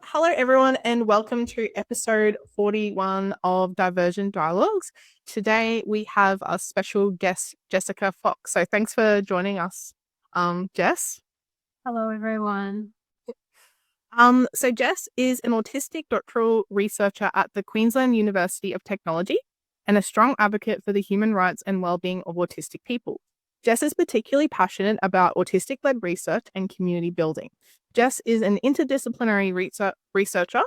Hello, everyone, and welcome to episode 41 of Divergent Dialogues. Today we have a special guest, Jessica Fox. So thanks for joining us, Jess. Hello, everyone. So Jess is an autistic doctoral researcher at the Queensland University of Technology and a strong advocate for the human rights and well-being of autistic people. Jess is particularly passionate about autistic-led research and community building. Jess is an interdisciplinary researcher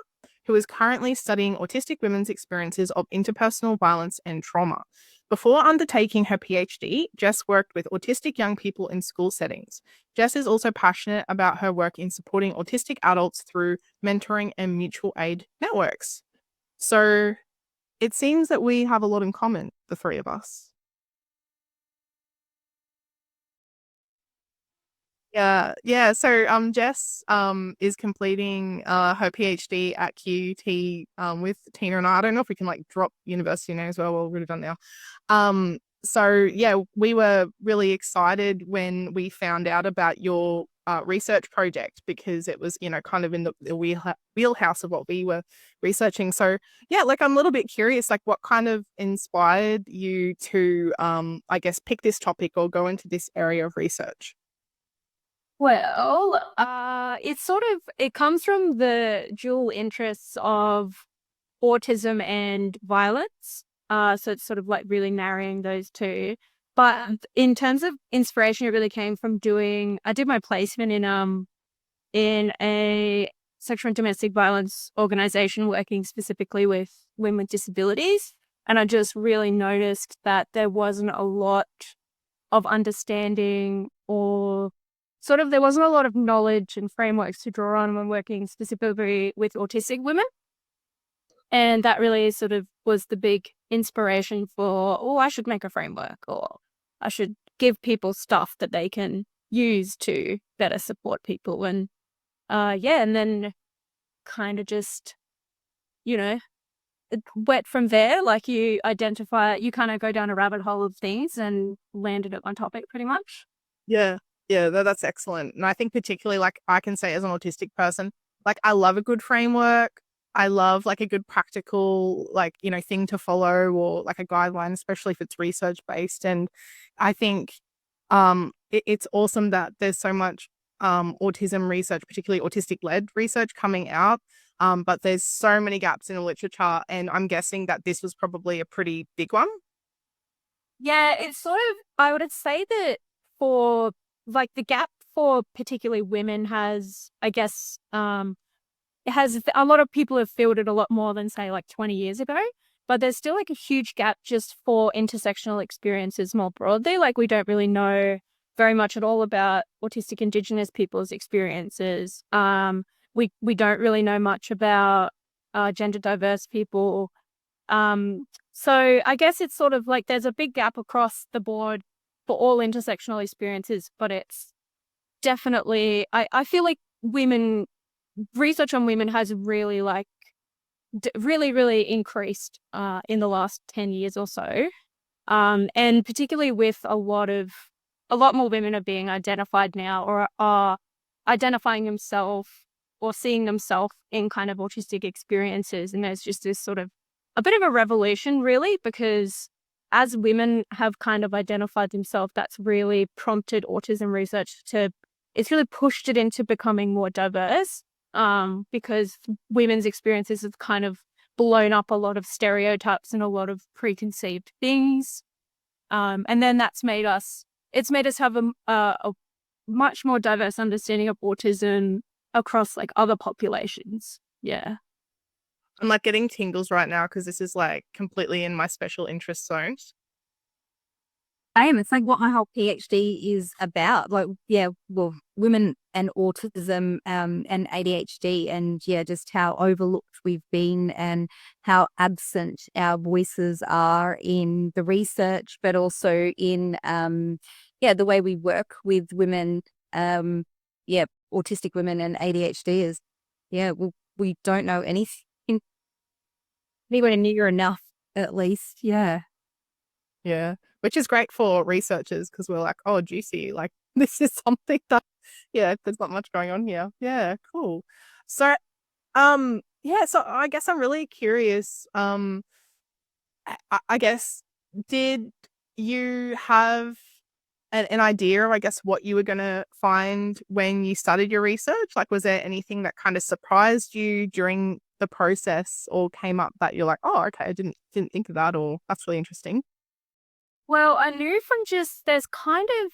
who is currently studying autistic women's experiences of interpersonal violence and trauma. Before undertaking her PhD, Jess worked with autistic young people in school settings. Jess is also passionate about her work in supporting autistic adults through mentoring and mutual aid networks. So it seems that we have a lot in common, the three of us. Yeah. So Jess is completing her PhD at QUT with Teena and I. I don't know if we can like drop university names. Well, we're already done now. So yeah, we were really excited when we found out about your research project because it was, kind of in the wheelhouse of what we were researching. So yeah, like I'm a little bit curious, like what kind of inspired you to I guess pick this topic or go into this area of research? It comes from the dual interests of autism and violence. So it's sort of like really narrowing those two. But in terms of inspiration, it really came from I did my placement in a sexual and domestic violence organization working specifically with women with disabilities. And I just really noticed that there wasn't a lot of understanding or there wasn't a lot of knowledge and frameworks to draw on when working specifically with autistic women. And that really sort of was the big inspiration for, oh, I should make a framework or I should give people stuff that they can use to better support people. And then kind of just, you know, it went from there. Like you kind of go down a rabbit hole of things and landed at one topic pretty much. Yeah, yeah, that's excellent. And I think particularly like I can say as an autistic person, like I love a good framework. I love like a good practical like, thing to follow or like a guideline, especially if it's research based. And I think it's awesome that there's so much autism research, particularly autistic led research coming out. But there's so many gaps in the literature, and I'm guessing that this was probably a pretty big one. Yeah, I would say that for like the gap for particularly women has, I guess, it has a lot of people have filled it a lot more than say like 20 years ago, but there's still like a huge gap just for intersectional experiences more broadly. Like we don't really know very much at all about autistic Indigenous people's experiences. We don't really know much about gender diverse people. So I guess it's sort of like there's a big gap across the board for all intersectional experiences, but it's definitely, I feel like research on women has really really increased in the last 10 years or so. And particularly with a lot more women are being identified now or are identifying themselves or seeing themselves in kind of autistic experiences. And there's just this sort of a bit of a revolution, really, because as women have kind of identified themselves, that's really prompted autism research it's really pushed it into becoming more diverse, because women's experiences have kind of blown up a lot of stereotypes and a lot of preconceived things. And then it's made us have a much more diverse understanding of autism across like other populations. Yeah. I'm like getting tingles right now because this is like completely in my special interest zone. It's like what my whole PhD is about. Like, yeah, well, women and autism, and ADHD, and yeah, just how overlooked we've been and how absent our voices are in the research, but also in, yeah, the way we work with women, yeah, autistic women and ADHD is, yeah, we don't know anything, anywhere near enough, at least. Yeah. Yeah, which is great for researchers because we're like, oh, juicy. Like this is something that, yeah, there's not much going on here. Yeah, cool. So Yeah, so I guess I'm really curious. I guess, did you have an idea of, I guess, what you were going to find when you started your research? Like, was there anything that kind of surprised you during the process or came up that you're like, oh, okay, I didn't think of that, or that's really interesting? Well, I knew from just there's kind of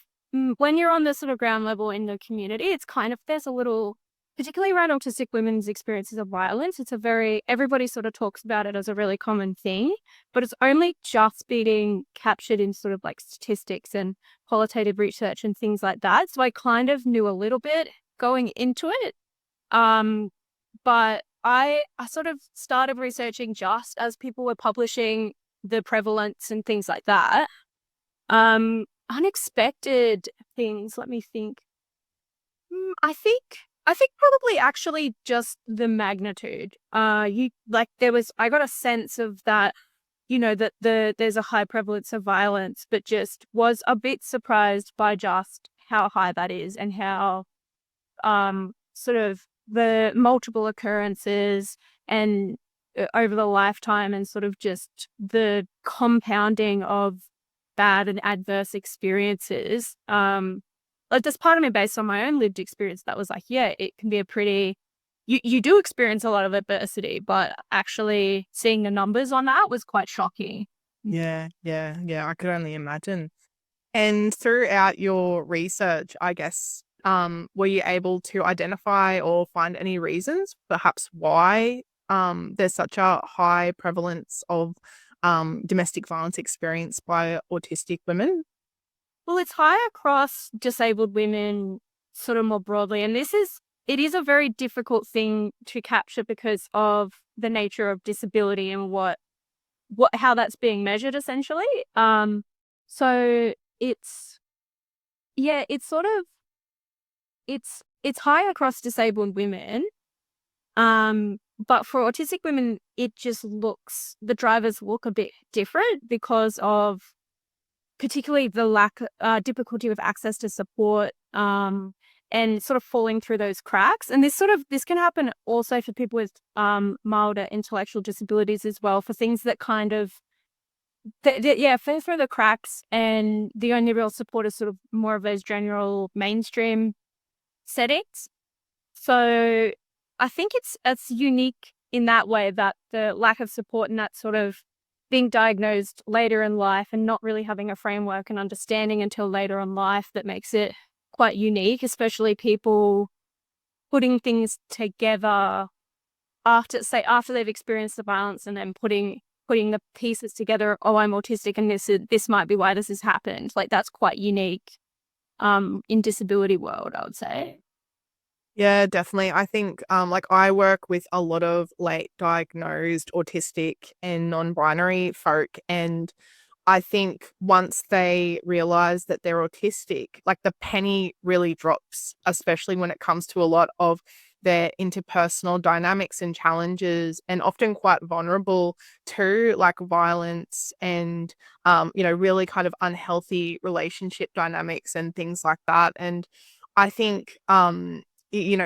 when you're on the sort of ground level in the community, it's kind of there's a little, particularly around autistic women's experiences of violence. It's a very everybody sort of talks about it as a really common thing, but it's only just being captured in sort of like statistics and qualitative research and things like that. So I kind of knew a little bit going into it, um, but I sort of started researching just as people were publishing the prevalence and things like that. Unexpected things. Let me think. I think probably actually just the magnitude. You like there was I got a sense of that, that there's a high prevalence of violence, but just was a bit surprised by just how high that is and how sort of the multiple occurrences and over the lifetime and sort of just the compounding of bad and adverse experiences. Like there's part of me based on my own lived experience that was like, yeah, it can be a pretty you do experience a lot of adversity, but actually seeing the numbers on that was quite shocking. Yeah, I could only imagine. And throughout your research, I guess, were you able to identify or find any reasons, perhaps why there's such a high prevalence of domestic violence experienced by autistic women? Well, it's high across disabled women sort of more broadly. And it is a very difficult thing to capture because of the nature of disability and how that's being measured essentially. So it's, yeah, it's sort of, it's high across disabled women. But for autistic women, the drivers look a bit different because of particularly the difficulty with access to support, and sort of falling through those cracks. And this can happen also for people with milder intellectual disabilities as well, for things that kind of fall through the cracks, and the only real support is sort of more of those general mainstream settings. So I think it's unique in that way, that the lack of support and that sort of being diagnosed later in life and not really having a framework and understanding until later in life, that makes it quite unique, especially people putting things together after they've experienced the violence, and then putting the pieces together. Oh, I'm autistic and this might be why this has happened. Like that's quite unique in disability world, I would say. Yeah, definitely. I think like I work with a lot of late diagnosed autistic and non-binary folk, and I think once they realize that they're autistic, like the penny really drops, especially when it comes to a lot of their interpersonal dynamics and challenges, and often quite vulnerable to like violence and, really kind of unhealthy relationship dynamics and things like that. And I think,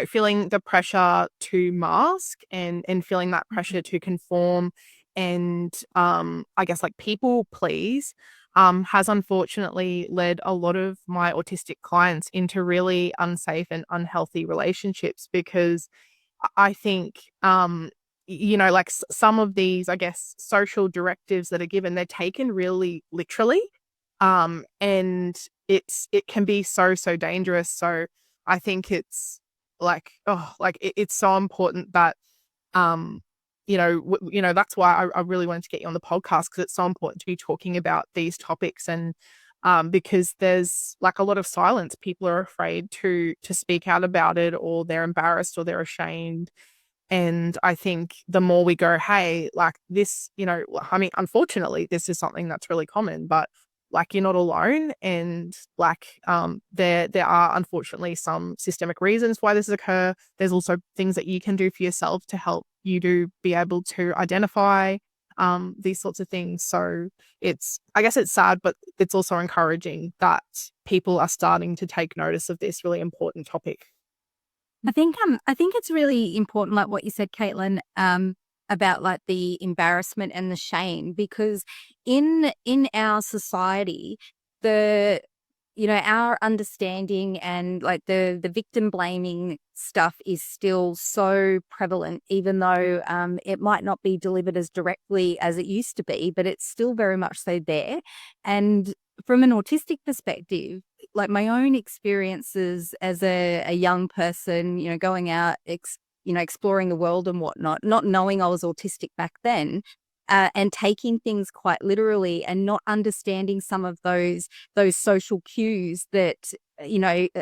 feeling the pressure to mask and feeling that pressure to conform and I guess like people please has unfortunately led a lot of my autistic clients into really unsafe and unhealthy relationships, because I think like some of these, I guess, social directives that are given, they're taken really literally, and it can be so dangerous. So I think it's like, it's so important that that's why I really wanted to get you on the podcast, because it's so important to be talking about these topics. And because there's like a lot of silence, people are afraid to speak out about it, or they're embarrassed, or they're ashamed. And I think the more we go, hey, like this, I mean, unfortunately, this is something that's really common, but like you're not alone. And like there are unfortunately some systemic reasons why this occur. There's also things that you can do for yourself to help you to be able to identify these sorts of things. So I guess it's sad, but it's also encouraging that people are starting to take notice of this really important topic. I think it's really important, like what you said, Caitlin, about like the embarrassment and the shame, because in our society, the our understanding and like the victim blaming stuff is still so prevalent, even though it might not be delivered as directly as it used to be, but it's still very much so there. And from an autistic perspective, like my own experiences as a young person, going out, exploring the world and whatnot, not knowing I was autistic back then, and taking things quite literally and not understanding some of those social cues that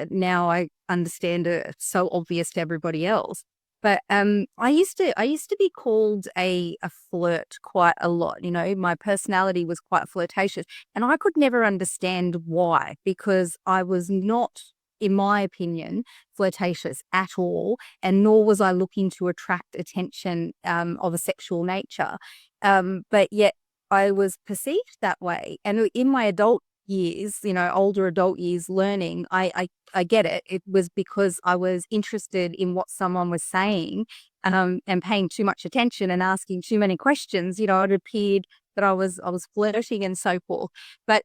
now I understand are so obvious to everybody else. But I used to be called a flirt quite a lot. My personality was quite flirtatious, and I could never understand why, because I was not, in my opinion, flirtatious at all, and nor was I looking to attract attention of a sexual nature. But yet I was perceived that way. And in my adult years, older adult years learning, I get it. It was because I was interested in what someone was saying, and paying too much attention and asking too many questions. It appeared that I was flirting and so forth. But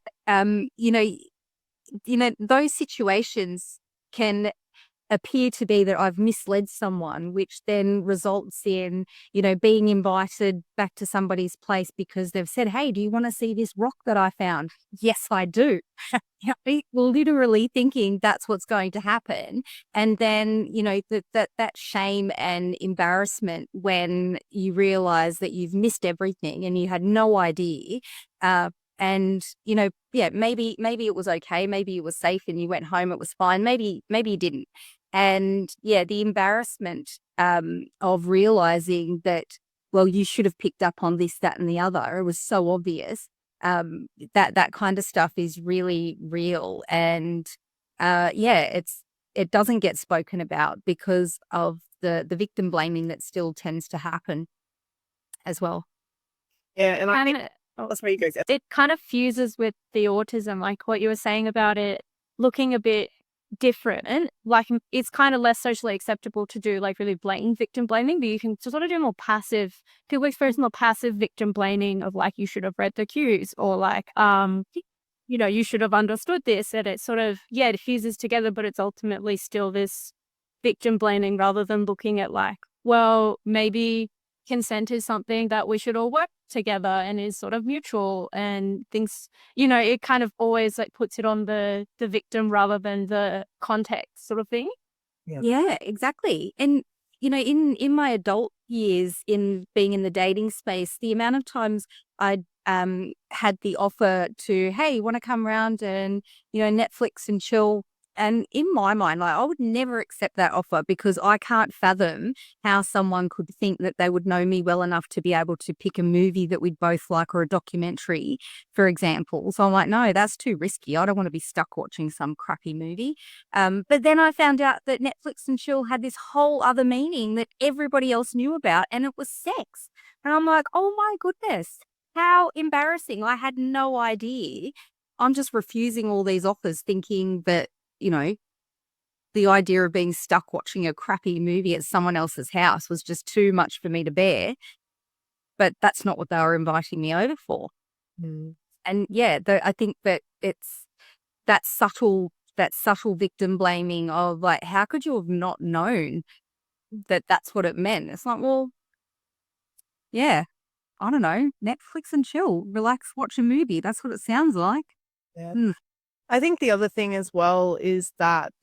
those situations can appear to be that I've misled someone, which then results in, being invited back to somebody's place because they've said, "Hey, do you want to see this rock that I found?" Yes, I do. Literally thinking that's what's going to happen. And then, that shame and embarrassment when you realize that you've missed everything and you had no idea. And, maybe it was okay. Maybe it was safe and you went home, it was fine. Maybe you didn't. And the embarrassment of realizing that, well, you should have picked up on this, that, and the other. It was so obvious. That kind of stuff is really real. And it doesn't get spoken about because of the victim blaming that still tends to happen as well. Yeah, and I think that's where you go. It kind of fuses with the autism, like what you were saying about it looking a bit different. And like it's kind of less socially acceptable to do like really blatant victim blaming, but you can sort of do more passive, people experience more passive victim blaming of like, you should have read the cues, or like, you should have understood this. And it sort of, it fuses together, but it's ultimately still this victim blaming rather than looking at like, well, maybe consent is something that we should all work together and is sort of mutual, and things, it kind of always like puts it on the victim rather than the context sort of thing. Yeah, exactly. And in my adult years, in being in the dating space, the amount of times I'd had the offer to, "Hey, want to come around and Netflix and chill?" And in my mind, like, I would never accept that offer because I can't fathom how someone could think that they would know me well enough to be able to pick a movie that we'd both like, or a documentary, for example. So I'm like, no, that's too risky. I don't want to be stuck watching some crappy movie. But then I found out that Netflix and chill had this whole other meaning that everybody else knew about, and it was sex. And I'm like, oh my goodness, how embarrassing. I had no idea. I'm just refusing all these offers thinking that, the idea of being stuck watching a crappy movie at someone else's house was just too much for me to bear. But that's not what they were inviting me over for. Mm. And I think that it's that subtle victim blaming of like, how could you have not known that that's what it meant? It's like, well, yeah, I don't know, Netflix and chill, relax, watch a movie. That's what it sounds like. Yeah. Mm. I think the other thing as well is that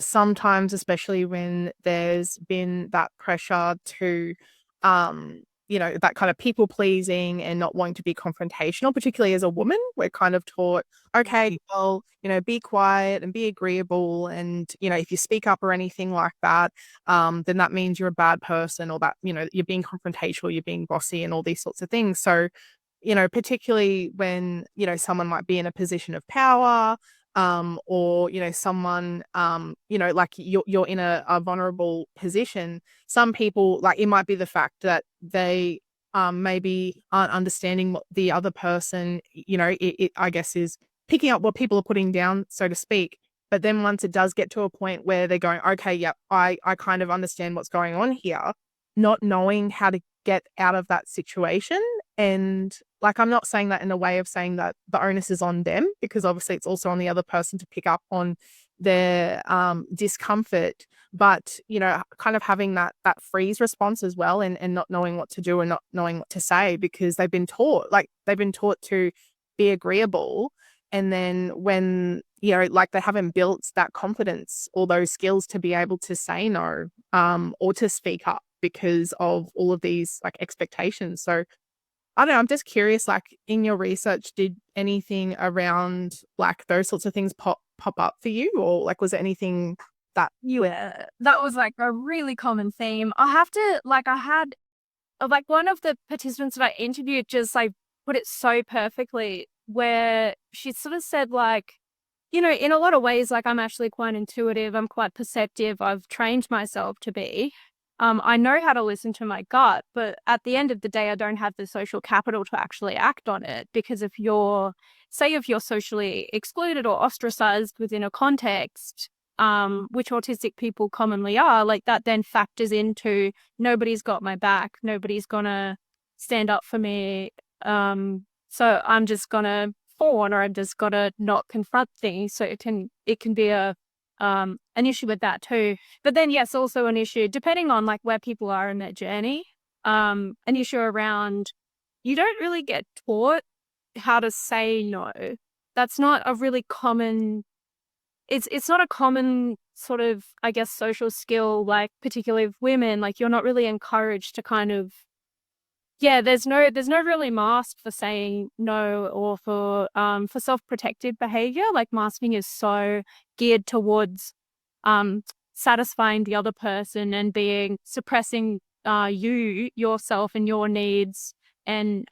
sometimes, especially when there's been that pressure to, that kind of people pleasing and not wanting to be confrontational, particularly as a woman, we're kind of taught, okay, well, be quiet and be agreeable. And, if you speak up or anything like that, then that means you're a bad person, or that, you're being confrontational, you're being bossy and all these sorts of things. So, particularly when, someone might be in a position of power, or, someone, like you're in a vulnerable position. Some people, like, it might be the fact that they maybe aren't understanding what the other person, it I guess is picking up what people are putting down, so to speak. But then once it does get to a point where they're going, okay, yep, I kind of understand what's going on here, not knowing how to get out of that situation. And like, I'm not saying that in a way of saying that the onus is on them, because obviously it's also on the other person to pick up on their discomfort, but kind of having that freeze response as well, and not knowing what to do and not knowing what to say, because they've been taught to be agreeable. And then when like, they haven't built that confidence or those skills to be able to say no, or to speak up because of all of these like expectations. So I don't know, I'm just curious, like, in your research, did anything around like those sorts of things pop up for you, or like, was there anything that Yeah, that was like a really common theme. I had one of the participants that I interviewed just like put it so perfectly, where she sort of said like, in a lot of ways, like, I'm actually quite intuitive. I'm quite perceptive. I've trained myself to be. I know how to listen to my gut, but at the end of the day, I don't have the social capital to actually act on it, because if you're socially excluded or ostracized within a context, which autistic people commonly are, like, that then factors into nobody's got my back, nobody's gonna stand up for me. So I'm just gonna fawn, or I'm just gonna not confront things. So it can be an issue with that too. But then, yes, also an issue depending on like where people are in their journey. An issue around, you don't really get taught how to say no. That's not a really common. It's not a common sort of, I guess, social skill, like particularly with women. Like, you're not really encouraged to kind of, yeah, there's no really mask for saying no, or for self-protective behavior. Like, masking is so geared towards satisfying the other person and suppressing yourself and your needs. And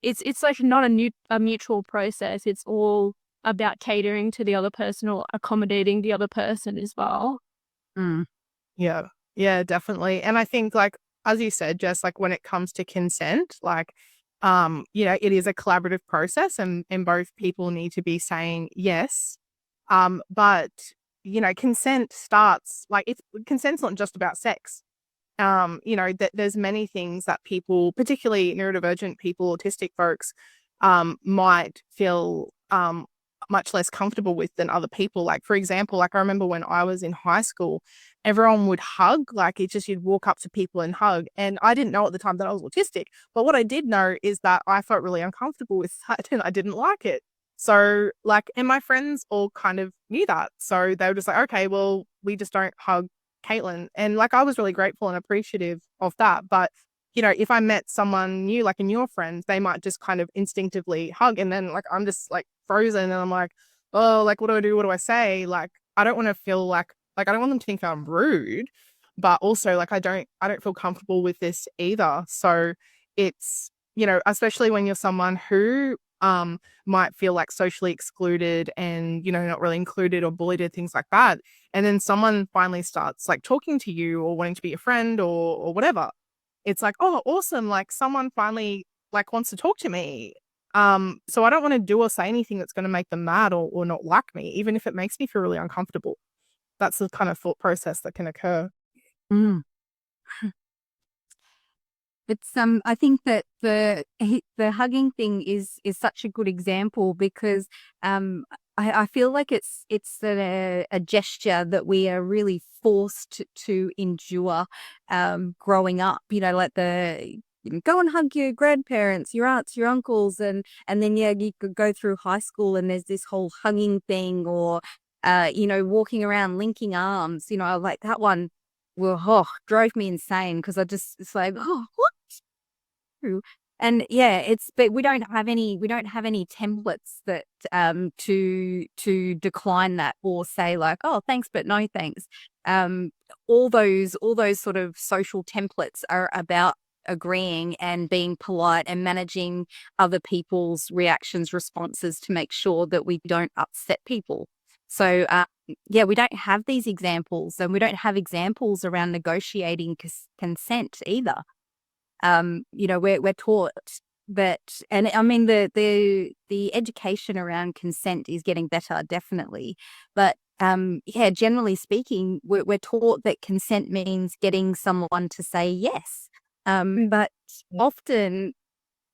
it's like not a mutual process. It's all about catering to the other person or accommodating the other person as well. Yeah. Yeah, definitely. And I think, like, as you said, just like when it comes to consent, like, it is a collaborative process, and both people need to be saying yes. But, consent starts, like, consent's not just about sex. There's many things that people, particularly neurodivergent people, autistic folks, might feel much less comfortable with than other people. Like, for example, like, I remember when I was in high school, everyone would hug. Like, it's just, you'd walk up to people and hug. And I didn't know at the time that I was autistic. But what I did know is that I felt really uncomfortable with that and I didn't like it. So, like, and my friends all kind of knew that. So they were just like, okay, well, we just don't hug Caitlin. And like, I was really grateful and appreciative of that. But, if I met someone new, like in your friends, they might just kind of instinctively hug. And then like, I'm just like frozen and I'm like, oh, like, what do I do? What do I say? Like, I don't want to feel like I don't want them to think I'm rude, but also like, I don't feel comfortable with this either. So it's, especially when you're someone who might feel like socially excluded and, not really included or bullied and things like that. And then someone finally starts like talking to you or wanting to be a friend or whatever. It's like, oh, awesome. Like, someone finally like wants to talk to me. So I don't want to do or say anything that's going to make them mad or not like me, even if it makes me feel really uncomfortable. That's the kind of thought process that can occur. Mm. It's I think that the hugging thing is such a good example, because I feel like it's a gesture that we are really forced to endure growing up. Like go and hug your grandparents, your aunts, your uncles, and then you could go through high school and there's this whole hugging thing, or walking around linking arms. Like that one. Well, drove me insane, because it's like, oh, what? And yeah, but we don't have any templates that to decline that, or say like, oh, thanks but no thanks. All those sort of social templates are about agreeing and being polite and managing other people's reactions, responses, to make sure that we don't upset people. So yeah, we don't have these examples, and we don't have examples around negotiating consent either. We're taught that, and I mean the education around consent is getting better, definitely, but generally speaking, we're taught that consent means getting someone to say yes. But often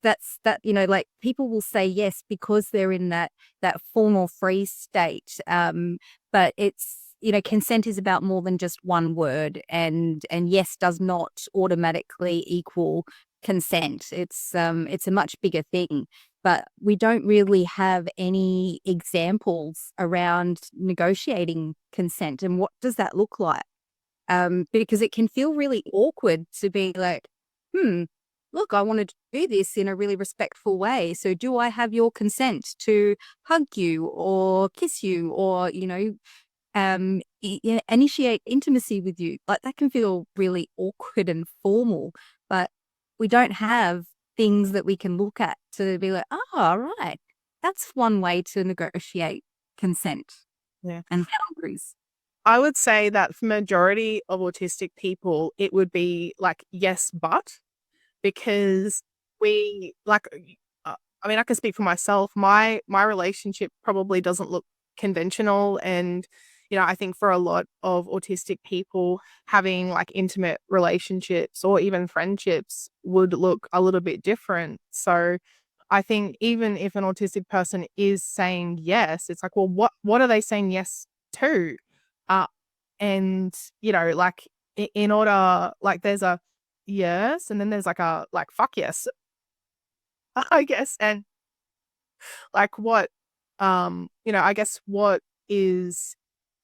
like people will say yes because they're in that formal free state. But it's, consent is about more than just one word, and yes does not automatically equal consent. It's a much bigger thing, but we don't really have any examples around negotiating consent. And what does that look like? Because it can feel really awkward to be like, look, I wanted to do this in a really respectful way. So do I have your consent to hug you or kiss you or, initiate intimacy with you? Like, that can feel really awkward and formal, but we don't have things that we can look at to be like, oh, right, that's one way to negotiate consent and boundaries. I would say that for majority of autistic people, it would be like yes, but, because we like, I mean, I can speak for myself. My relationship probably doesn't look conventional, and I think for a lot of autistic people, having like intimate relationships or even friendships would look a little bit different. So I think even if an autistic person is saying yes, it's like, well, what are they saying yes to? Uh, and like in order, like there's a yes, and then there's like a like fuck yes, I guess, and like what, I guess what is,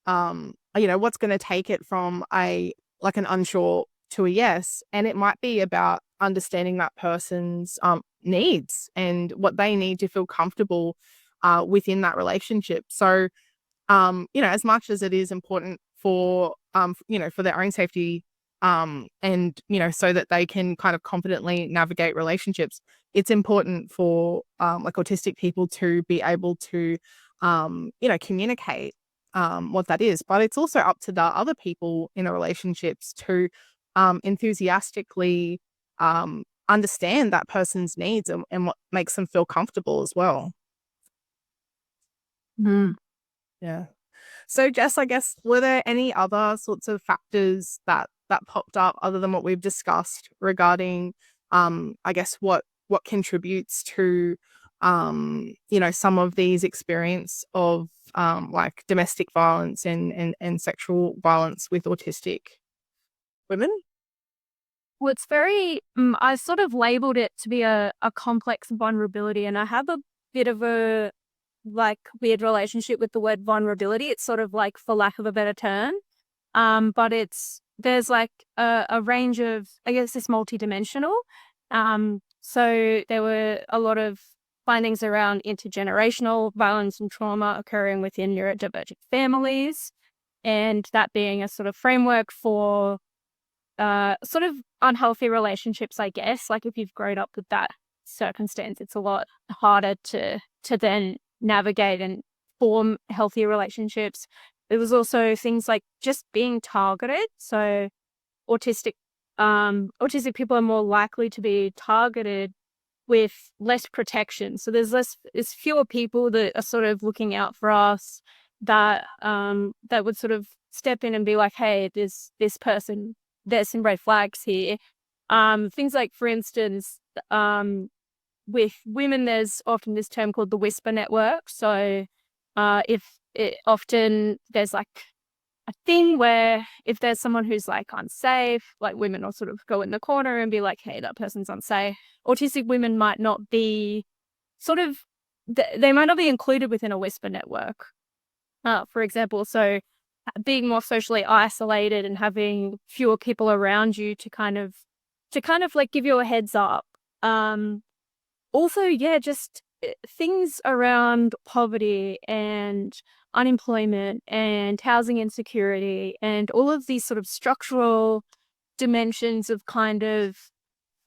what's going to take it from a like an unsure to a yes, and it might be about understanding that person's needs and what they need to feel comfortable within that relationship. So as much as it is important for for their own safety, and so that they can kind of confidently navigate relationships, it's important for like autistic people to be able to communicate what that is. But it's also up to the other people in the relationships to enthusiastically understand that person's needs, and what makes them feel comfortable as well. Yeah. So Jess, I guess, were there any other sorts of factors that popped up other than what we've discussed regarding, I guess, what contributes to, some of these experience of like domestic violence and sexual violence with autistic women? Well, it's very, I sort of labeled it to be a complex vulnerability, and I have a bit of a like weird relationship with the word vulnerability. It's sort of like, for lack of a better term, but there's like a range of, I guess it's multidimensional. So there were a lot of findings around intergenerational violence and trauma occurring within neurodivergent families, and that being a sort of framework for sort of unhealthy relationships, I guess. Like, if you've grown up with that circumstance, it's a lot harder to then navigate and form healthy relationships. There was also things like just being targeted. So autistic people are more likely to be targeted with less protection. So there's fewer people that are sort of looking out for us, that would sort of step in and be like, hey, there's this person, there's some red flags here. Things like, for instance, with women, there's often this term called the whisper network. So often there's like a thing where if there's someone who's like unsafe, like women will sort of go in the corner and be like, hey, that person's unsafe. Autistic women might not be they might not be included within a whisper network, for example. So being more socially isolated and having fewer people around you to kind of like give you a heads up. Also, yeah, just things around poverty and unemployment and housing insecurity and all of these sort of structural dimensions of kind of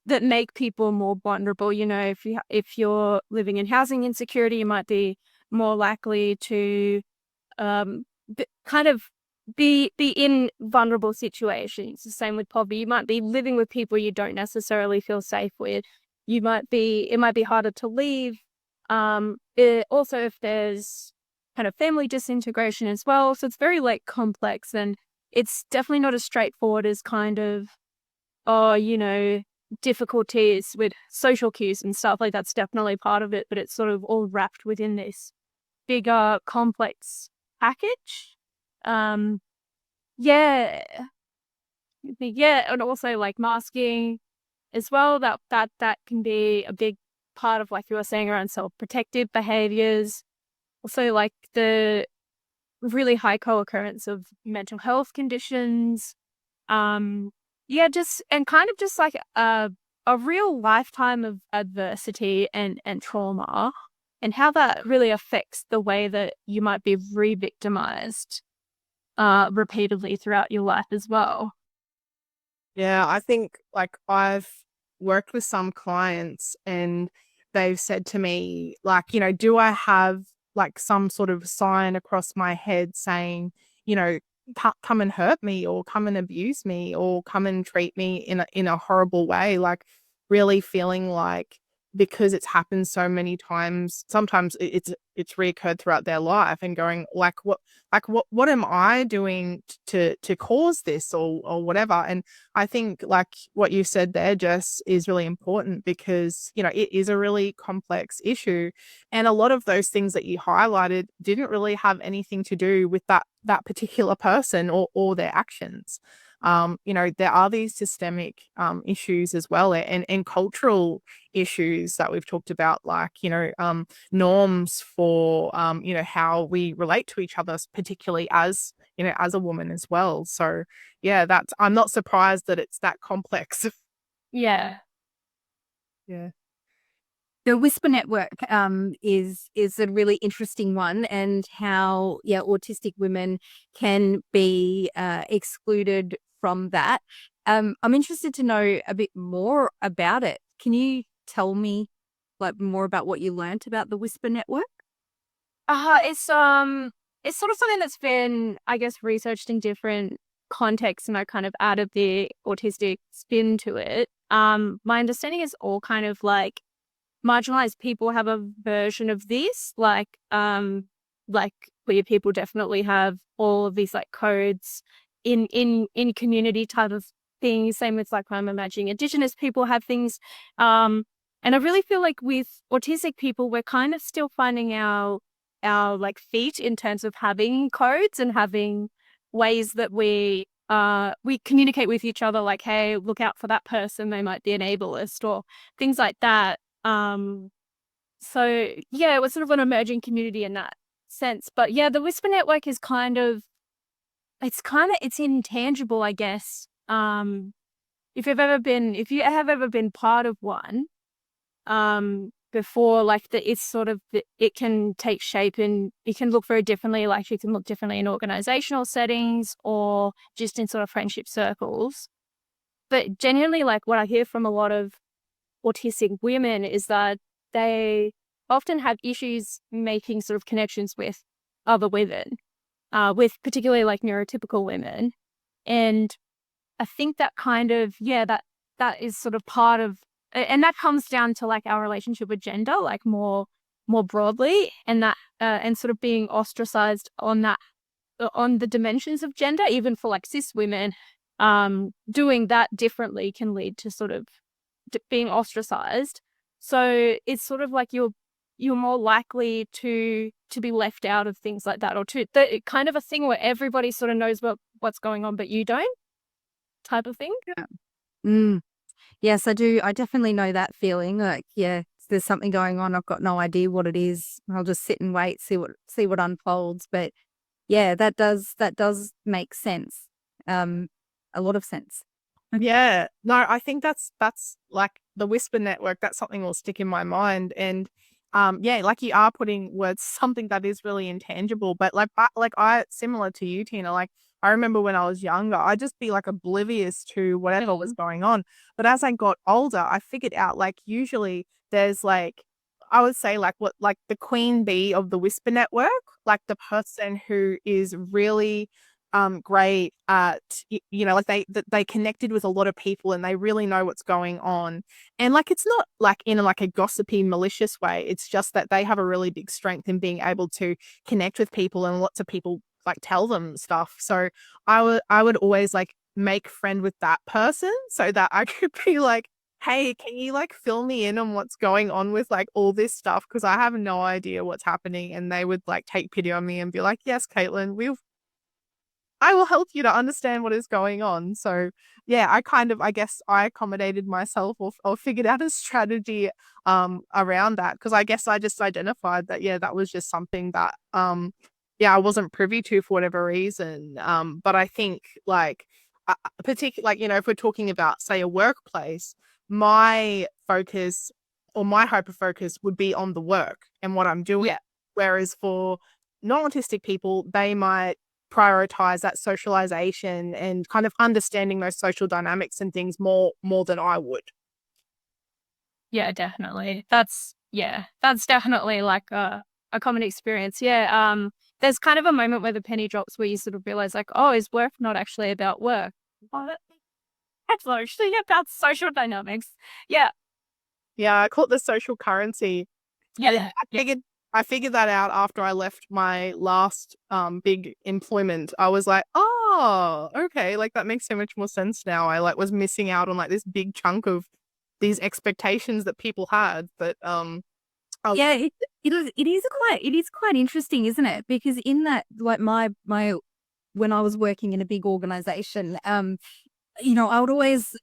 that make people more vulnerable. If you're living in housing insecurity, you might be more likely to kind of be in vulnerable situations. The same with poverty. You might be living with people you don't necessarily feel safe with. It might be harder to leave. Also, if there's kind of family disintegration as well. So it's very like complex, and it's definitely not as straightforward as kind of, difficulties with social cues and stuff. Like that's definitely part of it, but it's sort of all wrapped within this bigger complex package. Yeah. Yeah. And also like masking as well, that can be a big part of, like you were saying, around self-protective behaviors. Also like the really high co-occurrence of mental health conditions. Just and kind of just like a real lifetime of adversity and trauma, and how that really affects the way that you might be re-victimized repeatedly throughout your life as well. Yeah, I think like I've worked with some clients and they've said to me, like, do I have like some sort of sign across my head saying, you know, come and hurt me or come and abuse me or come and treat me in a horrible way, like really feeling like because it's happened so many times, sometimes it's reoccurred throughout their life and going what am I doing to cause this or whatever. And I think like what you said there, Jess, is really important because, it is a really complex issue. And a lot of those things that you highlighted didn't really have anything to do with that particular person or their actions. There are these systemic issues as well, and cultural issues that we've talked about, like, norms for, how we relate to each other, particularly as, as a woman as well. So yeah, I'm not surprised that it's that complex. Yeah. Yeah. The Whisper Network is a really interesting one, and how autistic women can be excluded from that. I'm interested to know a bit more about it. Can you tell me like more about what you learnt about the Whisper Network? It's sort of something that's been, I guess, researched in different contexts, and I kind of added the autistic spin to it. My understanding is all kind of like marginalized people have a version of this, like queer people definitely have all of these like codes in community type of things. Same with like I'm imagining Indigenous people have things. And I really feel like with autistic people, we're kind of still finding our like feet in terms of having codes and having ways that we communicate with each other, like, hey, look out for that person, they might be an ableist or things like that. So yeah, it was sort of an emerging community in that sense. But yeah, the Whisper Network is it's intangible, I guess. If you have ever been part of one, before, like it can take shape and it can look very differently. Like it can look differently in organizational settings or just in sort of friendship circles. But genuinely, like what I hear from a lot of autistic women is that they often have issues making sort of connections with other women, with particularly like neurotypical women. And I think that kind of, that is sort of part of, and that comes down to like our relationship with gender, like more broadly, and that, and sort of being ostracized on that, on the dimensions of gender, even for like cis women, doing that differently can lead to sort of being ostracized. So it's sort of like you're more likely to be left out of things like that, or kind of a thing where everybody sort of knows what's going on, but you don't, type of thing. Yeah. Mm. Yes, I do. I definitely know that feeling. Like, yeah, there's something going on. I've got no idea what it is. I'll just sit and wait, see what unfolds. But yeah, that does make sense. A lot of sense. Yeah, no, I think that's like the Whisper Network. That's something will stick in my mind, and yeah, like you are putting words something that is really intangible, but I similar to you, Tina. Like I remember when I was younger, I'd just be like oblivious to whatever was going on. But as I got older, I figured out like usually there's like I would say like what like the queen bee of the Whisper Network, like the person who is really great at like they connected with a lot of people and they really know what's going on, and like it's not like in like a gossipy malicious way, it's just that they have a really big strength in being able to connect with people, and lots of people like tell them stuff. So I would always like make friend with that person so that I could be like, hey, can you like fill me in on what's going on with like all this stuff, because I have no idea what's happening. And they would like take pity on me and be like, yes, Caitlin, I will help you to understand what is going on. So yeah, I guess I accommodated myself, or figured out a strategy around that, because I guess I just identified that yeah, that was just something that yeah, I wasn't privy to for whatever reason. But I think like particularly like if we're talking about say a workplace, my focus or my hyper focus would be on the work and what I'm doing. Yeah. Whereas for non-autistic people, they might prioritize that socialization and kind of understanding those social dynamics and things more than I would. Yeah, definitely. That's definitely like a common experience. Yeah. There's kind of a moment where the penny drops where you sort of realize like, oh, is work not actually about work? What? It's actually about social dynamics. Yeah. Yeah, I call it the social currency. Yeah. I figured that out after I left my last big employment. I was like, oh, okay, like that makes so much more sense now. I like was missing out on like this big chunk of these expectations that people had. But Yeah, it is quite interesting, isn't it? Because in that, like my when I was working in a big organization, I would always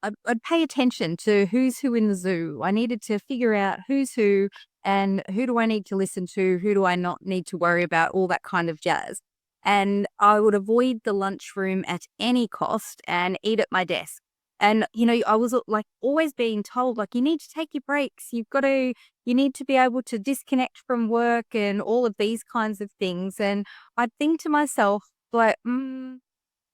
I'd pay attention to who's who in the zoo. I needed to figure out who's who and who do I need to listen to, who do I not need to worry about, all that kind of jazz. And I would avoid the lunchroom at any cost and eat at my desk. And, I was like always being told, like, you need to take your breaks. You need to be able to disconnect from work and all of these kinds of things. And I'd think to myself, like,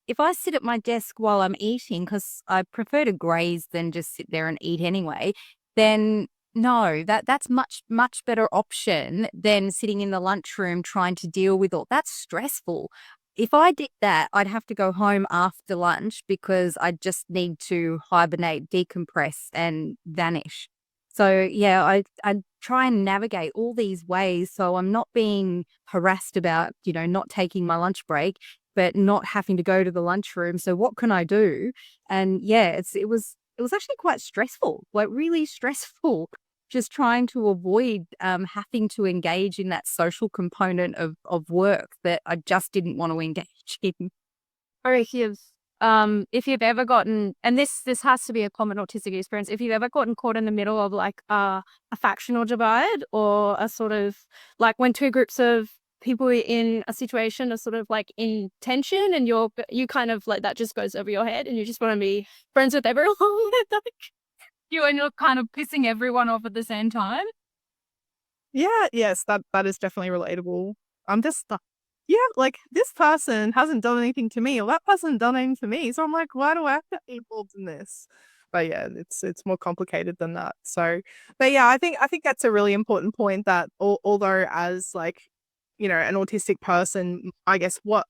if I sit at my desk while I'm eating, because I prefer to graze than just sit there and eat anyway, then no, that's much better option than sitting in the lunchroom trying to deal with all that's stressful. If I did that, I'd have to go home after lunch because I just need to hibernate, decompress, and vanish. So yeah, I try and navigate all these ways so I'm not being harassed about, not taking my lunch break, but not having to go to the lunchroom. So what can I do? And yeah, it was actually quite stressful, like really stressful, just trying to avoid having to engage in that social component of work that I just didn't want to engage in. Or if you've ever gotten, and this has to be a common autistic experience, if you've ever gotten caught in the middle of like a factional divide, or a sort of like when two groups of people in a situation are sort of like in tension, and you kind of like that just goes over your head and you just want to be friends with everyone. Like, and you're kind of pissing everyone off at the same time. yeah, yes, that is definitely relatable. I'm just yeah, like this person hasn't done anything to me, or that person done anything to me. So I'm like, why do I have to be involved in this? But yeah, it's more complicated than that. So, but yeah, I think that's a really important point that although as like, an autistic person, I guess what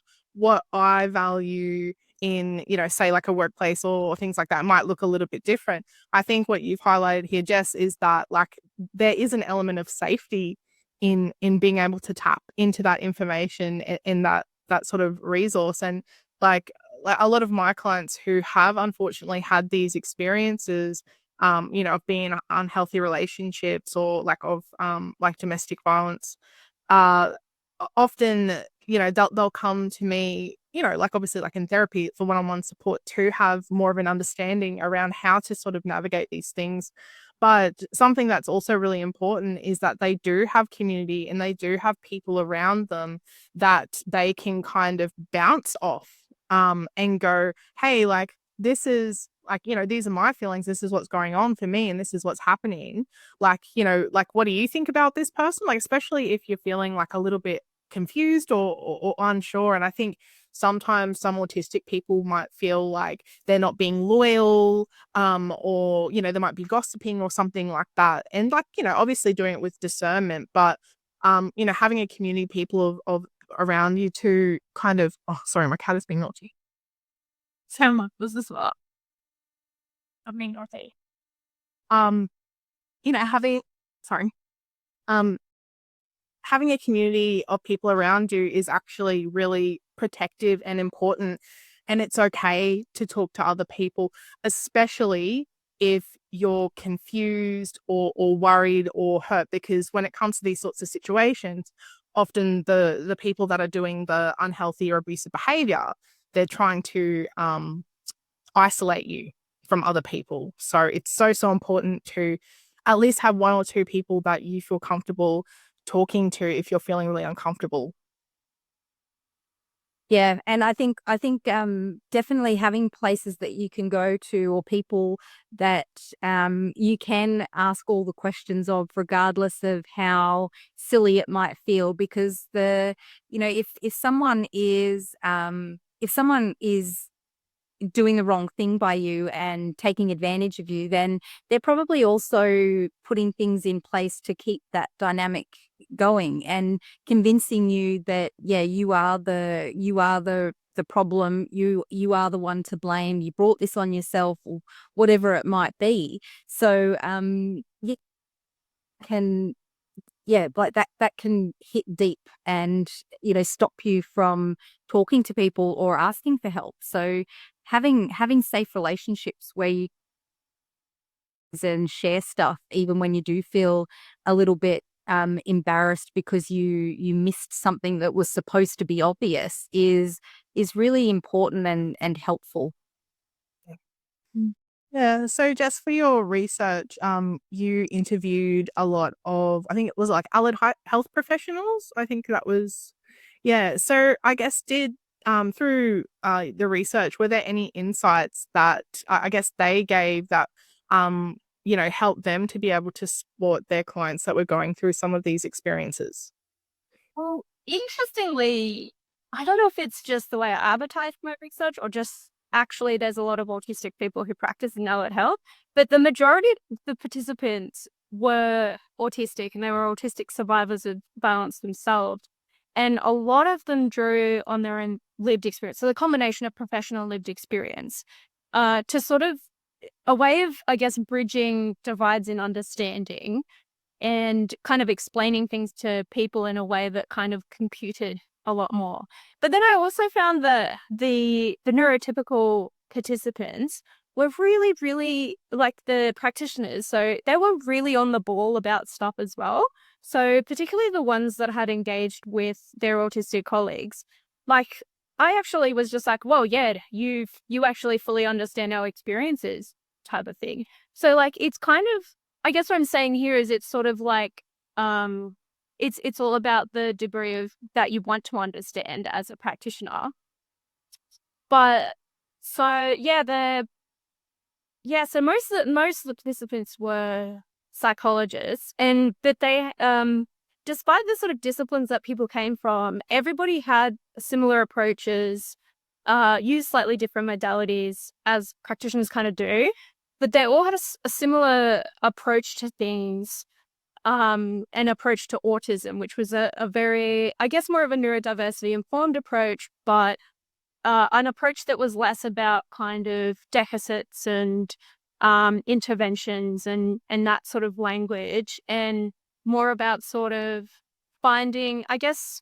I value in, say like a workplace or things like that might look a little bit different. I think what you've highlighted here, Jess, is that like there is an element of safety in being able to tap into that information in that sort of resource. And like a lot of my clients who have unfortunately had these experiences, of being in unhealthy relationships or like of like domestic violence, uh often, they'll come to me, like obviously like in therapy for one-on-one support to have more of an understanding around how to sort of navigate these things. But something that's also really important is that they do have community and they do have people around them that they can kind of bounce off, and go, hey, like this is like, these are my feelings, this is what's going on for me, and this is what's happening. Like, like what do you think about this person? Like, especially if you're feeling like a little bit confused or unsure. And I think sometimes some autistic people might feel like they're not being loyal, or they might be gossiping or something like that. And like, obviously doing it with discernment, but having a community people around you to kind of, oh, sorry, my cat is being naughty. So was this what? I'm being naughty. Having, sorry, having a community of people around you is actually really protective and important. And it's okay to talk to other people, especially if you're confused or worried or hurt, because when it comes to these sorts of situations, often the people that are doing the unhealthy or abusive behavior, they're trying to isolate you from other people. So it's so important to at least have one or two people that you feel comfortable talking to if you're feeling really uncomfortable. Yeah, and I think definitely having places that you can go to, or people that you can ask all the questions of, regardless of how silly it might feel, because if someone is doing the wrong thing by you and taking advantage of you, then they're probably also putting things in place to keep that dynamic going and convincing you that, yeah, you are the problem, you are the one to blame, you brought this on yourself, or whatever it might be. So you can, yeah, like that can hit deep and, stop you from talking to people or asking for help. So having safe relationships where you can share stuff, even when you do feel a little bit embarrassed because you missed something that was supposed to be obvious, is really important and helpful. Yeah, so just for your research, you interviewed a lot of, I think it was like allied health professionals. I think that was, yeah. So I guess through the research, were there any insights that I guess they gave that helped them to be able to support their clients that were going through some of these experiences? Well, interestingly, I don't know if it's just the way I advertise my research or just actually there's a lot of autistic people who practice in allied health, but the majority of the participants were autistic and they were autistic survivors of violence themselves. And a lot of them drew on their own lived experience. So the combination of professional and lived experience to sort of a way of, I guess, bridging divides in understanding and kind of explaining things to people in a way that kind of computed a lot more. But then I also found that the neurotypical participants were really, really like the practitioners. So they were really on the ball about stuff as well. So particularly the ones that had engaged with their autistic colleagues, like I actually was just like, well, yeah, you actually fully understand our experiences type of thing. So like it's kind of, I guess what I'm saying here is it's sort of like it's all about the degree of that you want to understand as a practitioner. But so yeah, so most of the participants were psychologists, and that they despite the sort of disciplines that people came from, everybody had similar approaches, used slightly different modalities as practitioners kind of do, but they all had a similar approach to things, an approach to autism, which was a very, I guess, more of a neurodiversity informed approach, but an approach that was less about kind of deficits and interventions and that sort of language, and more about sort of finding, I guess,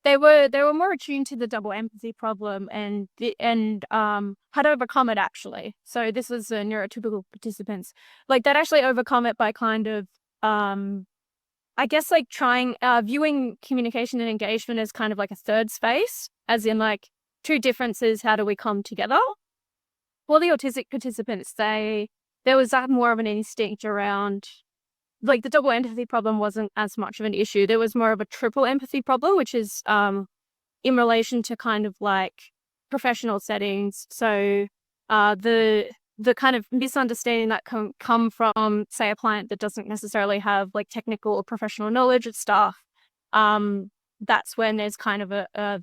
they were more attuned to the double empathy problem and how to overcome it actually. So this was neurotypical participants, like that actually overcome it by kind of I guess like trying viewing communication and engagement as kind of like a third space, as in like two differences, how do we come together? For the autistic participants, there was that more of an instinct around, like the double empathy problem wasn't as much of an issue. There was more of a triple empathy problem, which is in relation to kind of like professional settings. So the kind of misunderstanding that can come from, say, a client that doesn't necessarily have like technical or professional knowledge of stuff. That's when there's kind of a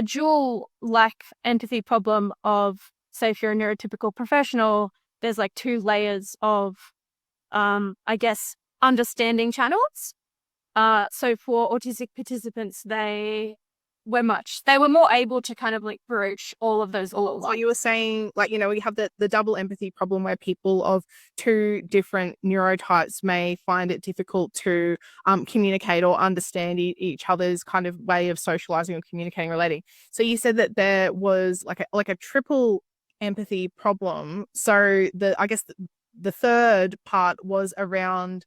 dual lack empathy problem of, say, if you're a neurotypical professional, there's like two layers of, I guess, understanding channels. So for autistic participants, they they were more able to kind of like broach all of those all at So once. you were saying, like, we have the double empathy problem where people of two different neurotypes may find it difficult to communicate or understand each other's kind of way of socializing or communicating, relating. So you said that there was like a triple empathy problem. So I guess the third part was around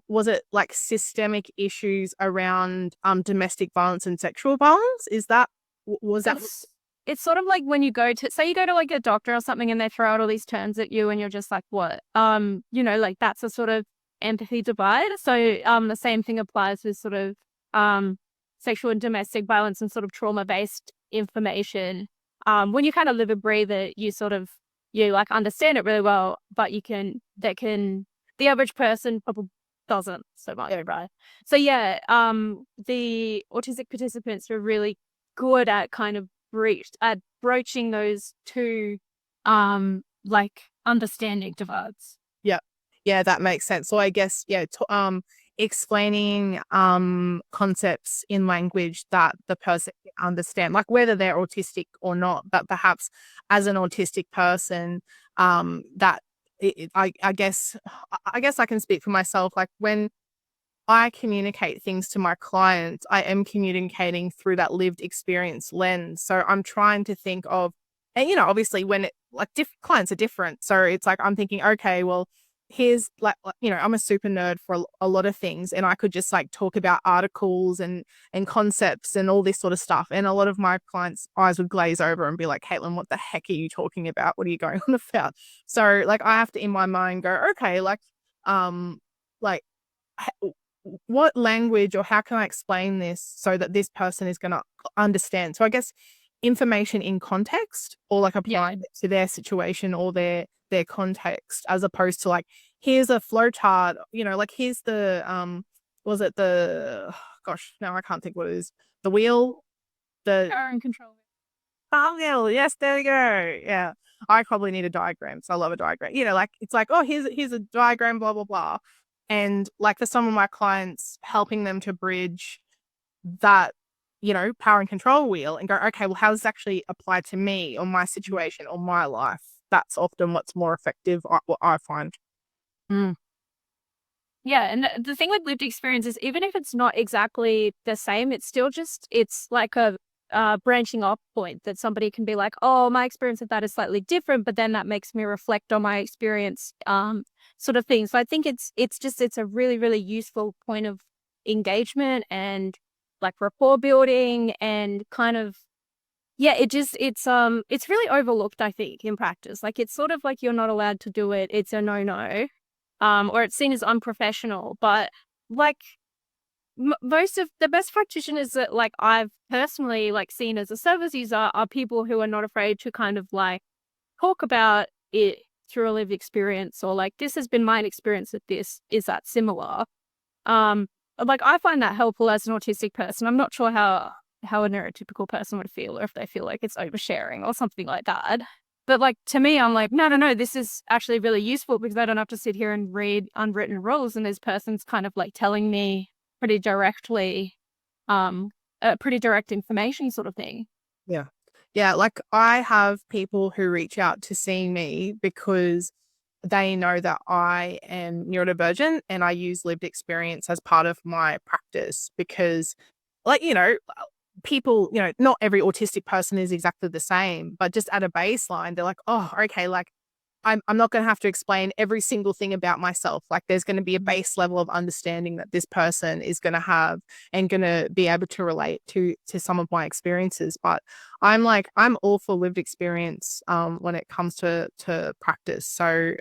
was it like systemic issues around domestic violence and sexual violence? Is that was that It's sort of like when you go to like a doctor or something and they throw out all these terms at you and you're just like, what? Like that's a sort of empathy divide. So the same thing applies with sort of sexual and domestic violence and sort of trauma-based information. When you kind of live and breathe it, you like understand it really well, but the average person probably doesn't so much, right? So yeah, the autistic participants are really good at kind of broaching those two like understanding divides. Yeah, that makes sense. So I guess, explaining concepts in language that the person can understand, like whether they're autistic or not, but perhaps as an autistic person, I guess I can speak for myself. Like when I communicate things to my clients, I am communicating through that lived experience lens. So I'm trying to think of, and obviously when clients are different. So it's like, I'm thinking, okay, well, here's I'm a super nerd for a lot of things, and I could just like talk about articles and concepts and all this sort of stuff. And a lot of my clients' eyes would glaze over and be like, Caitlin, what the heck are you talking about? What are you going on about? So like, I have to in my mind go, okay, like what language or how can I explain this so that this person is going to understand? So I guess information in context, or like applying it to their situation or their context, as opposed to like, here's a flow chart, like here's the was it the gosh, now I can't think what it is. The wheel, the Power and control. thumbnail. Yes, there we go. Yeah. I probably need a diagram. So I love a diagram. Like it's like, oh, here's a diagram, blah, blah, blah. And like for some of my clients, helping them to bridge that, power and control wheel and go, okay, well, how does this actually apply to me or my situation or my life? That's often what's more effective, what I find. Yeah, and the thing with lived experience is even if it's not exactly the same, it's like a branching off point that somebody can be like, oh, my experience of that is slightly different, but then that makes me reflect on my experience, sort of thing. So I think it's a really, really useful point of engagement and like rapport building and kind of, yeah, it's really overlooked, I think, in practice. Like it's sort of like you're not allowed to do it. It's a no. Or it's seen as unprofessional, but like most of the best practitioners that like I've personally like seen as a service user are people who are not afraid to kind of like talk about it through a lived experience, or like, this has been my experience with this. Is that similar? Like I find that helpful as an autistic person. I'm not sure how a neurotypical person would feel, or if they feel like it's oversharing or something like that. But like to me, I'm like, no, this is actually really useful because I don't have to sit here and read unwritten rules, and this person's kind of like telling me pretty directly, pretty direct information sort of thing. Yeah. Yeah. Like I have people who reach out to see me because they know that I am neurodivergent and I use lived experience as part of my practice because, like, people, not every autistic person is exactly the same, but just at a baseline, they're like, oh, okay, like I'm not going to have to explain every single thing about myself. Like there's going to be a base level of understanding that this person is going to have and going to be able to relate to some of my experiences. But I'm all for lived experience when it comes to practice. So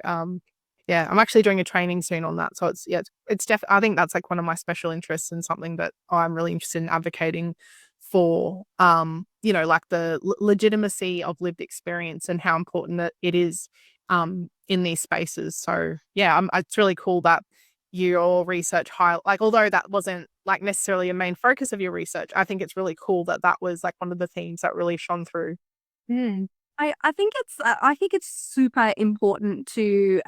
yeah, I'm actually doing a training soon on that. So it's I think that's like one of my special interests and something that I'm really interested in advocating for, like the legitimacy of lived experience and how important that it is in these spaces. So yeah, it's really cool that your research although that wasn't like necessarily a main focus of your research, I think it's really cool that was like one of the themes that really shone through. I think it's super important to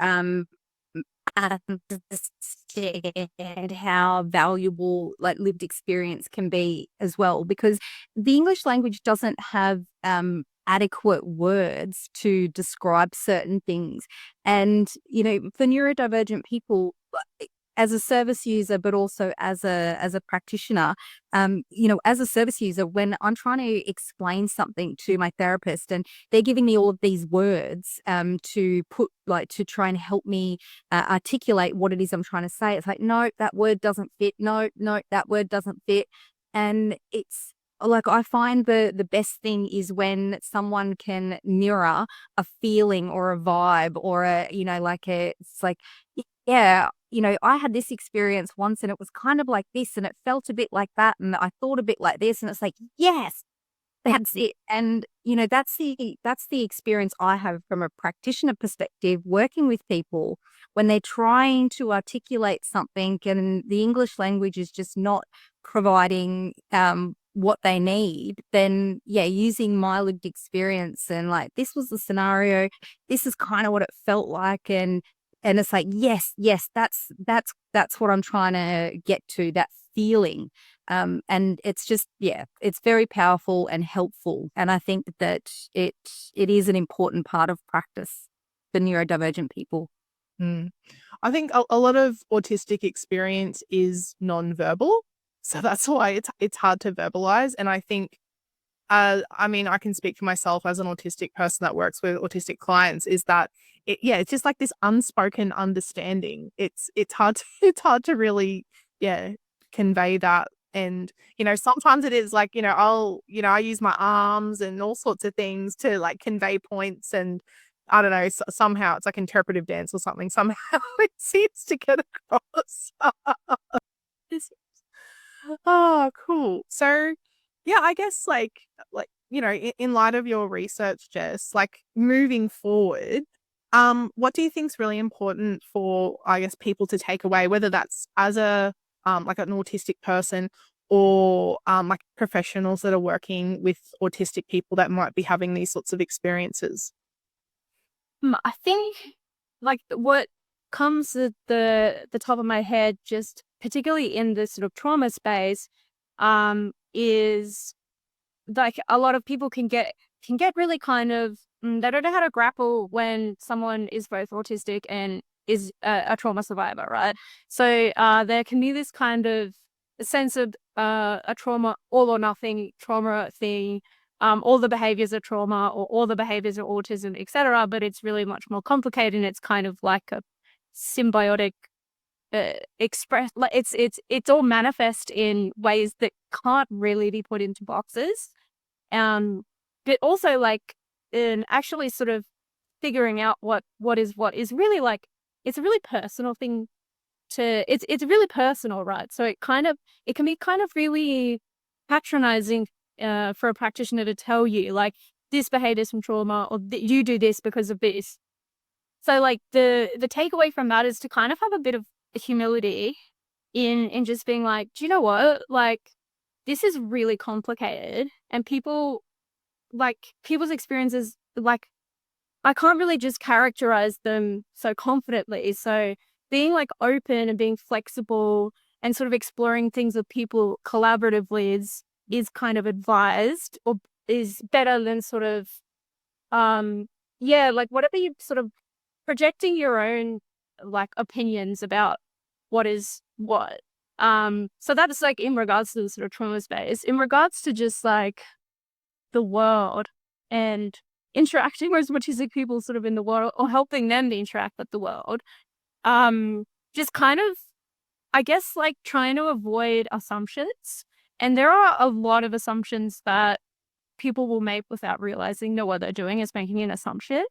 understand how valuable like lived experience can be as well, because the English language doesn't have adequate words to describe certain things. And, you know, for neurodivergent people, as a service user, but also as a practitioner, you know, as a service user, when I'm trying to explain something to my therapist and they're giving me all of these words to put, like, to try and help me articulate what it is I'm trying to say, it's like, no, that word doesn't fit. No, that word doesn't fit. And it's like, I find the best thing is when someone can mirror a feeling or a vibe or a, you know, like it's like, yeah, you know, I had this experience once and it was kind of like this and it felt a bit like that and I thought a bit like this, and it's like, yes, that's it. And, you know, that's the experience I have from a practitioner perspective, working with people when they're trying to articulate something and the English language is just not providing what they need. Then yeah, using my lived experience and like, this was the scenario, this is kind of what it felt like, and it's like, yes, that's what I'm trying to get to, that feeling. And it's just, yeah, it's very powerful and helpful. And I think that it is an important part of practice for neurodivergent people. I think a lot of autistic experience is non-verbal. So that's why it's hard to verbalize. And I think, I mean, I can speak for myself as an autistic person that works with autistic clients, is that it's just like this unspoken understanding. It's hard to really, convey that. And, you know, sometimes it is like, you know, I use my arms and all sorts of things to like convey points, and I don't know, somehow it's like interpretive dance or something. Somehow it seems to get across. Oh, cool. So, yeah, I guess like, you know, in light of your research, Jess, like moving forward, what do you think is really important for, I guess, people to take away, whether that's as a like an autistic person or like professionals that are working with autistic people that might be having these sorts of experiences? I think like what comes at the top of my head, just particularly in this sort of trauma space, is like a lot of people can get really kind of they don't know how to grapple when someone is both autistic and is a trauma survivor, right? So there can be this kind of sense of a trauma, all or nothing trauma thing. All the behaviors are trauma or all the behaviors are autism, etc. But it's really much more complicated, and it's kind of like a symbiotic express, like it's all manifest in ways that can't really be put into boxes. But also like in actually sort of figuring out what is really like, it's a really personal thing to, it's really personal, right? So it can be kind of really patronizing for a practitioner to tell you like, this behavior is from trauma, or you do this because of this. So like the takeaway from that is to kind of have a bit of humility in just being like, do you know what? Like, this is really complicated, and people's experiences, like, I can't really just characterize them so confidently. So being like open and being flexible and sort of exploring things with people collaboratively is kind of advised, or is better than sort of like whatever you sort of projecting your own like opinions about what is what. So that's like in regards to the sort of trauma space. In regards to just like the world and interacting with autistic people sort of in the world, or helping them to interact with the world, just kind of, I guess, like trying to avoid assumptions. And there are a lot of assumptions that people will make without realizing that what they're doing is making an assumption.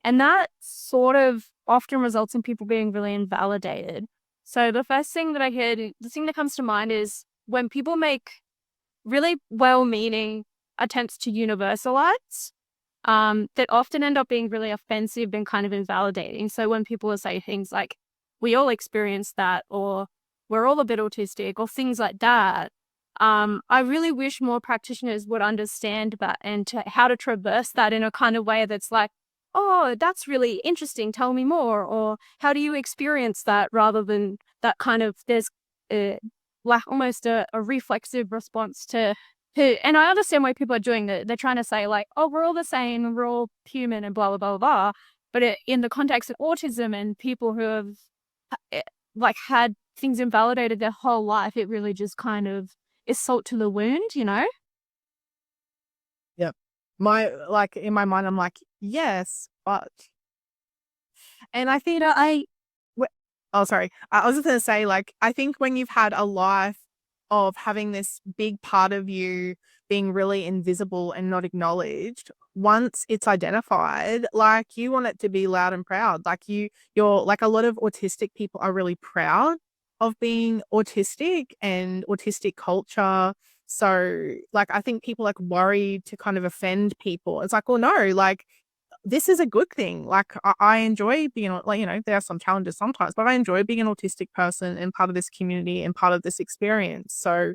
And that sort of often results in people being really invalidated. So the thing that comes to mind is when people make really well-meaning attempts to universalize, that often end up being really offensive and kind of invalidating. So when people will say things like, we all experience that, or we're all a bit autistic, or things like that, I really wish more practitioners would understand that and how to traverse that in a kind of way that's like, oh, that's really interesting, tell me more, or how do you experience that, rather than that kind of, there's like almost a reflexive response and I understand why people are doing that. They're trying to say like, oh, we're all the same, we're all human and blah, blah, blah, blah. But in the context of autism and people who have uh, like had things invalidated their whole life, it really just kind of is salt to the wound, you know? Yep. In my mind, I'm like, yes, but, and I think, oh, sorry. I was just going to say, like, I think when you've had a life of having this big part of you being really invisible and not acknowledged, once it's identified, like, you want it to be loud and proud. Like, you're like, a lot of autistic people are really proud of being autistic and autistic culture. So, like, I think people like worry to kind of offend people. It's like, well, no, like, this is a good thing. Like, I enjoy being, like, there are some challenges sometimes, but I enjoy being an autistic person and part of this community and part of this experience. So,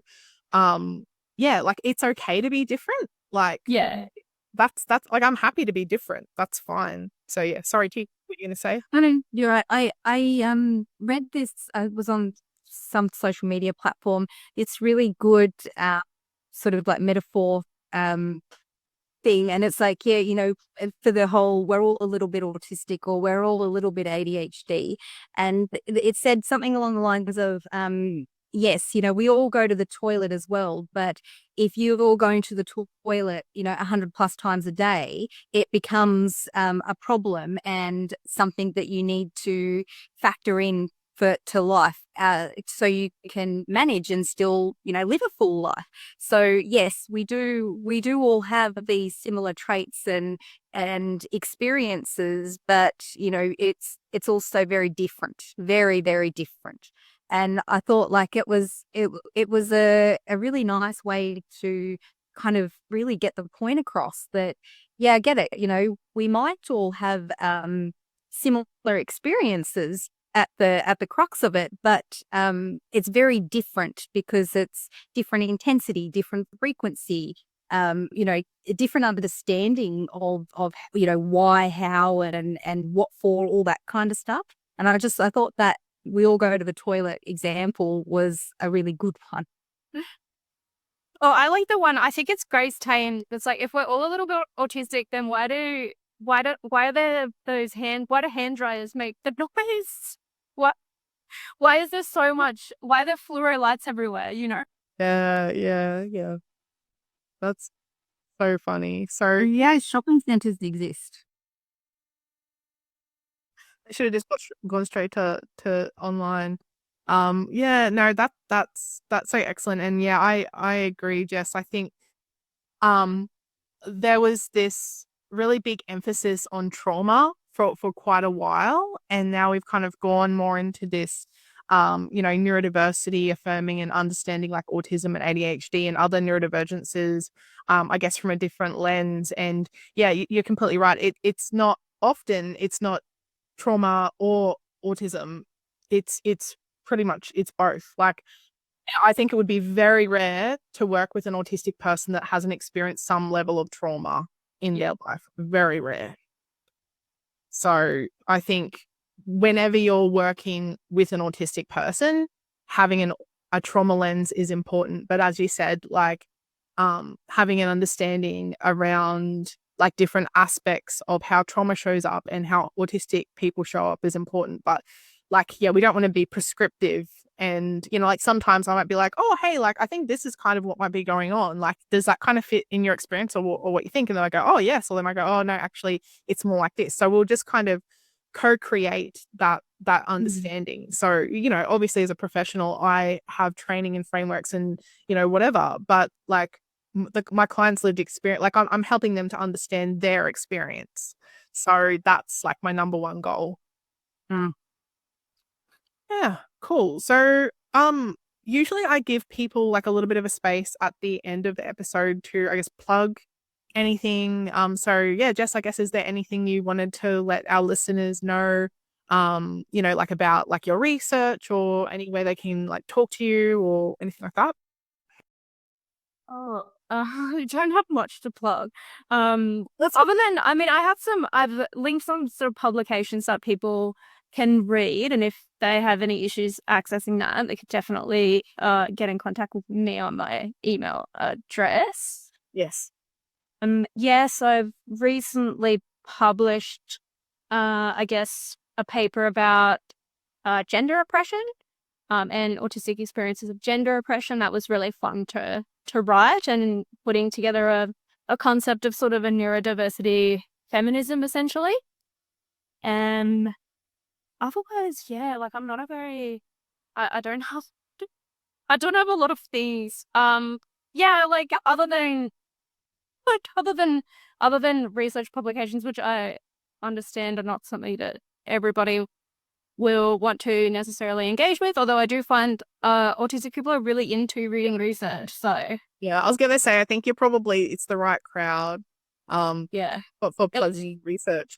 yeah, like, it's okay to be different. Like, Yeah. that's like, I'm happy to be different. That's fine. So yeah, sorry, T, what you gonna say? I know you're right. I read this. I was on some social media platform. It's really good, sort of like metaphor thing, and it's like, yeah, for the whole, we're all a little bit autistic, or we're all a little bit ADHD, and it said something along the lines of, yes, we all go to the toilet as well, but if you're all going to the toilet, 100 plus times a day, it becomes a problem and something that you need to factor in to life, so you can manage and still, live a full life. So yes, we do all have these similar traits and experiences, but it's also very different, very, very different. And I thought, like, it was a really nice way to kind of really get the point across that, yeah, I get it. We might all have similar experiences at the crux of it, but it's very different because it's different intensity, different frequency, a different understanding of why, how, and what for, all that kind of stuff. And I thought that we all go to the toilet example was a really good one. Oh, I like the one, I think it's Grace Tame. It's like, if we're all a little bit autistic, then why are there those why do hand dryers make the noise? What? Why is there so much? Why are there fluoro lights everywhere? Yeah. That's so funny. So Yeah, shopping centers exist. I should have just gone straight to online. Yeah, no, that's so excellent. And yeah, I agree, Jess. I think there was this really big emphasis on trauma for quite a while, and now we've kind of gone more into this neurodiversity affirming and understanding, like, autism and ADHD and other neurodivergences, I guess, from a different lens. And yeah, you're completely right. It's not trauma or autism. It's pretty much, it's both. Like, I think it would be very rare to work with an autistic person that hasn't experienced some level of trauma in their life. Very rare. So I think whenever you're working with an autistic person, having a trauma lens is important. But as you said, like, having an understanding around, like, different aspects of how trauma shows up and how autistic people show up is important. But, like, yeah, we don't want to be prescriptive. And, like, sometimes I might be like, oh, hey, like, I think this is kind of what might be going on. Like, does that kind of fit in your experience or what you think? And then I go, oh, yes. Or then I go, oh, no, actually, it's more like this. So we'll just kind of co-create that understanding. So, obviously, as a professional, I have training and frameworks and, whatever. But, like, my clients' lived experience, like, I'm helping them to understand their experience. So that's, like, my number one goal. Yeah, cool. So, usually I give people, like, a little bit of a space at the end of the episode to, I guess, plug anything. So yeah, Jess, I guess, is there anything you wanted to let our listeners know, like, about, like, your research or any way they can, like, talk to you or anything like that? Oh, I don't have much to plug. Let's Other than, I mean, I've linked some sort of publications that people can read, and if they have any issues accessing that, they could definitely get in contact with me on my email address. yes. Yes, I've recently published, I guess, a paper about gender oppression, and autistic experiences of gender oppression. That was really fun to write, and putting together a concept of sort of a neurodiversity feminism, essentially. And otherwise, yeah, like I'm not a very, I don't have, I don't have a lot of things. Yeah, like other than research publications, which I understand are not something that everybody will want to necessarily engage with, although I do find autistic people are really into reading research. So Yeah, I was gonna say I think it's the right crowd. yeah, For pleasant research.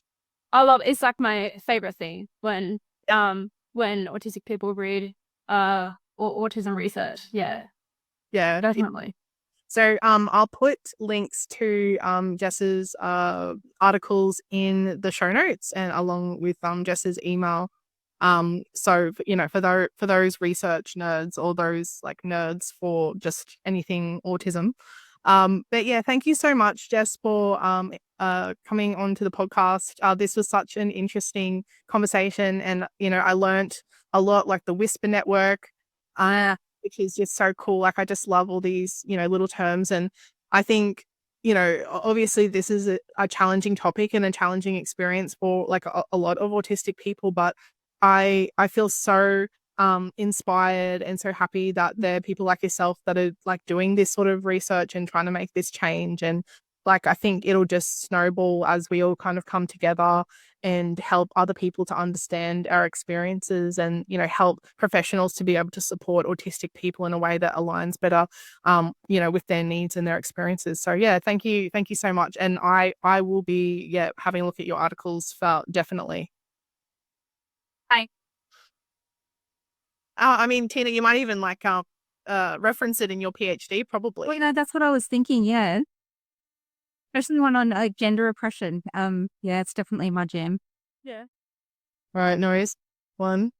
it's like my favorite thing when autistic people read or autism research. Yeah, Yeah. definitely. So I'll put links to Jess's articles in the show notes and along with Jess's email. So for those research nerds or those like nerds for just anything autism. But yeah, thank you so much, Jess, for coming onto the podcast. This was such an interesting conversation, and I learnt a lot, like the Whisper Network, which is just so cool. Like I just love all these little terms, and I think obviously this is a challenging topic and a challenging experience for like a lot of autistic people, but I feel so inspired and so happy that there are people like yourself that are like doing this sort of research and trying to make this change. And like I think it'll just snowball as we all kind of come together and help other people to understand our experiences, and help professionals to be able to support autistic people in a way that aligns better with their needs and their experiences. So yeah, thank you so much. And I will be having a look at your articles for definitely. Hi. I mean, Teena, you might even like reference it in your PhD, probably. Well, that's what I was thinking. Yeah, especially one on gender oppression. Yeah, it's definitely my jam. Yeah. All right, no worries. 1,